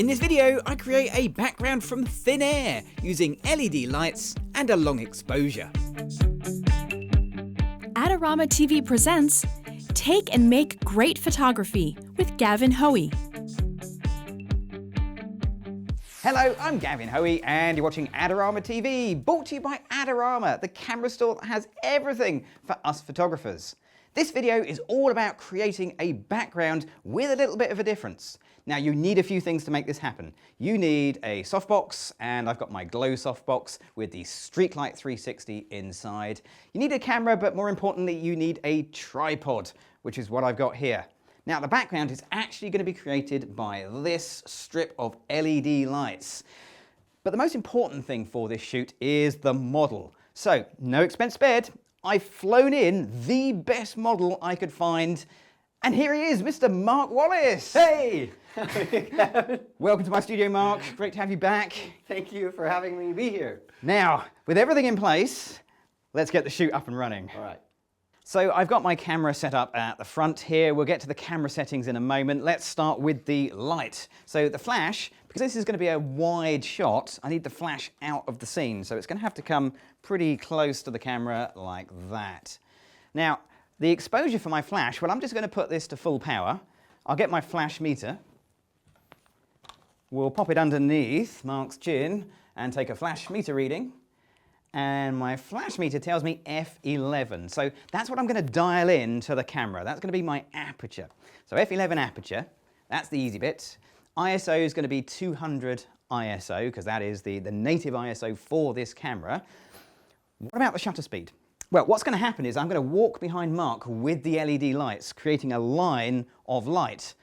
In this video, I create a background from thin air using LED lights and a long exposure. Adorama TV presents Take and Make Great Photography with Gavin Hoey. Hello, I'm Gavin Hoey and you're watching Adorama TV, brought to you by Adorama, the camera store that has everything for us photographers. This video is all about creating a background with a little bit of a difference. Now you need a few things to make this happen. You need a softbox, and I've got my glow softbox with the Streetlight 360 inside. You need a camera, but more importantly, you need a tripod, which is what I've got here. Now the background is actually going to be created by this strip of LED lights. But the most important thing for this shoot is the model. So, no expense spared, I've flown in the best model I could find, and here he is, Mr. Mark Wallace. Hey! Welcome to my studio, Mark. Great to have you back. Thank you for having me be here. Now, with everything in place, let's get the shoot up and running. All right. So I've got my camera set up at the front here. We'll get to the camera settings in a moment. Let's start with the light. So the flash, because this is going to be a wide shot, I need the flash out of the scene. So it's going to have to come pretty close to the camera like that. Now, the exposure for my flash, well, I'm just going to put this to full power. I'll get my flash meter. We'll pop it underneath Mark's chin and take a flash meter reading. And my flash meter tells me f11. So that's what I'm going to dial in to the camera. That's going to be my aperture. So f11 aperture, that's the easy bit. ISO is going to be 200 ISO, because that is the native ISO for this camera. What about the shutter speed? Well, what's going to happen is I'm going to walk behind Mark with the LED lights, creating a line of light.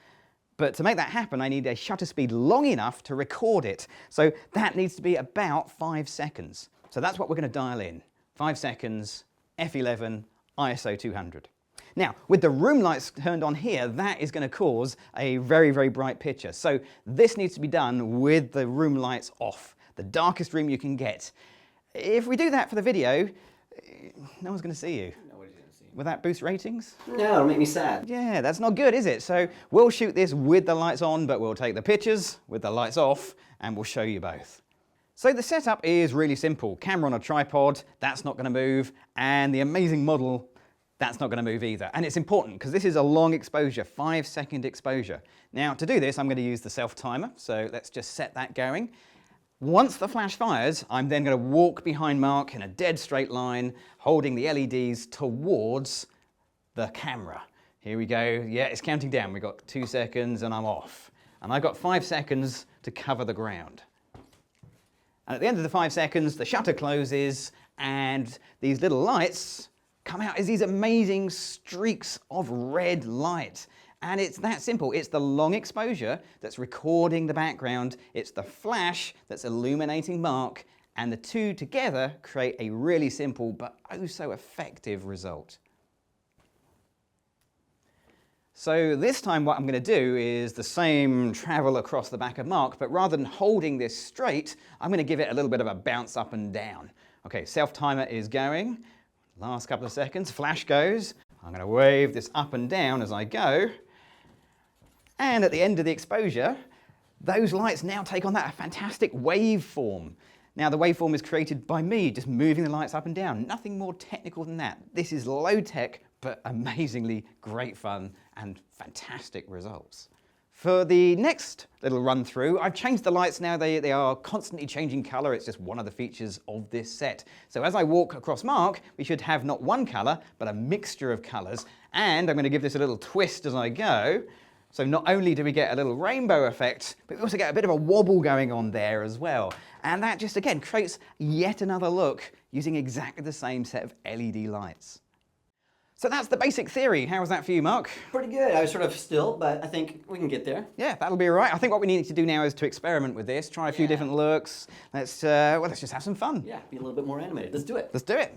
But to make that happen, I need a shutter speed long enough to record it. So that needs to be about 5 seconds. So that's what we're going to dial in. 5 seconds, f11, ISO 200. Now, with the room lights turned on here, that is going to cause a very, very bright picture. So this needs to be done with the room lights off, the darkest room you can get. If we do that for the video, no one's going to see you. Nobody's going to see me. Will that boost ratings? No, it'll make me sad. Yeah, that's not good, is it? So we'll shoot this with the lights on, but we'll take the pictures with the lights off, and we'll show you both. So the setup is really simple. Camera on a tripod, that's not going to move, and the amazing model, that's not going to move either. And it's important because this is a long exposure, 5-second exposure. Now to do this, I'm going to use the self timer, so let's just set that going. Once the flash fires, I'm then going to walk behind Mark in a dead straight line, holding the LEDs towards the camera. Here we go. Yeah, it's counting down. We've got 2 seconds and I'm off. And I've got 5 seconds to cover the ground. And at the end of the 5 seconds, the shutter closes and these little lights come out as these amazing streaks of red light. And it's that simple. It's the long exposure that's recording the background. It's the flash that's illuminating Mark, and the two together create a really simple but oh so effective result. So this time what I'm going to do is the same travel across the back of Mark, but rather than holding this straight, I'm going to give it a little bit of a bounce up and down. Okay, self timer is going. Last couple of seconds, flash goes. I'm going to wave this up and down as I go. And at the end of the exposure, those lights now take on that fantastic waveform. Now the waveform is created by me, just moving the lights up and down. Nothing more technical than that. This is low tech, but amazingly great fun and fantastic results. For the next little run through, I've changed the lights now. They are constantly changing color. It's just one of the features of this set. So as I walk across Mark, we should have not one color, but a mixture of colors. And I'm going to give this a little twist as I go. So not only do we get a little rainbow effect, but we also get a bit of a wobble going on there as well. And that just, again, creates yet another look using exactly the same set of LED lights. So that's the basic theory. How was that for you, Mark? Pretty good. I was sort of still, but I think we can get there. Yeah, that'll be all right. I think what we need to do now is to experiment with this, try a few different looks. Let's just have some fun. Yeah, be a little bit more animated. Let's do it. Let's do it.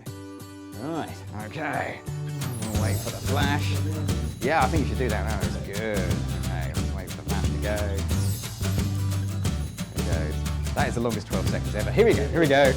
Right, okay. We'll wait for the flash. Yeah, I think you should do that. That was good. Okay, let's wait for the flash to go. There it goes. That is the longest 12 seconds ever. Here we go, here we go.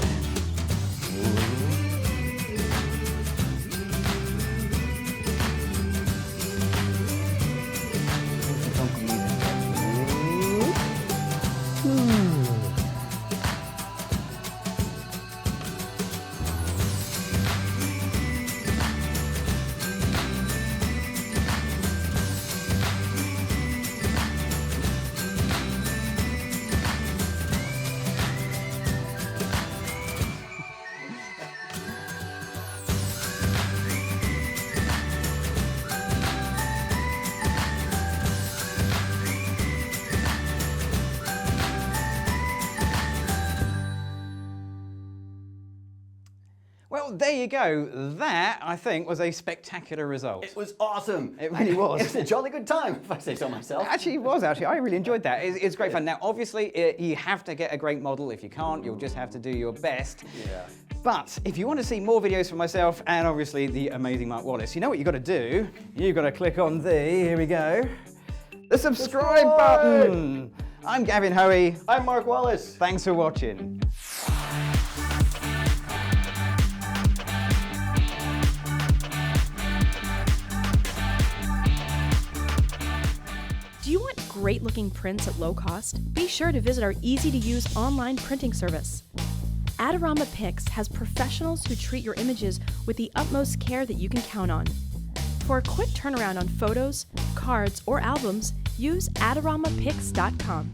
there you go. That, I think, was a spectacular result. It was awesome. It really was. It was a jolly good time, if I say so myself. Actually, it was, actually. I really enjoyed that. It's great fun. Now, obviously, you have to get a great model. If you can't, you'll just have to do your best. Yeah. But if you want to see more videos from myself and obviously the amazing Mark Wallace, you know what you've got to do? You've got to click on here we go, the subscribe button. I'm Gavin Hoey. I'm Mark Wallace. Thanks for watching. Do you want great looking prints at low cost? Be sure to visit our easy to use online printing service. Adorama Pix has professionals who treat your images with the utmost care that you can count on. For a quick turnaround on photos, cards, or albums, use AdoramaPix.com.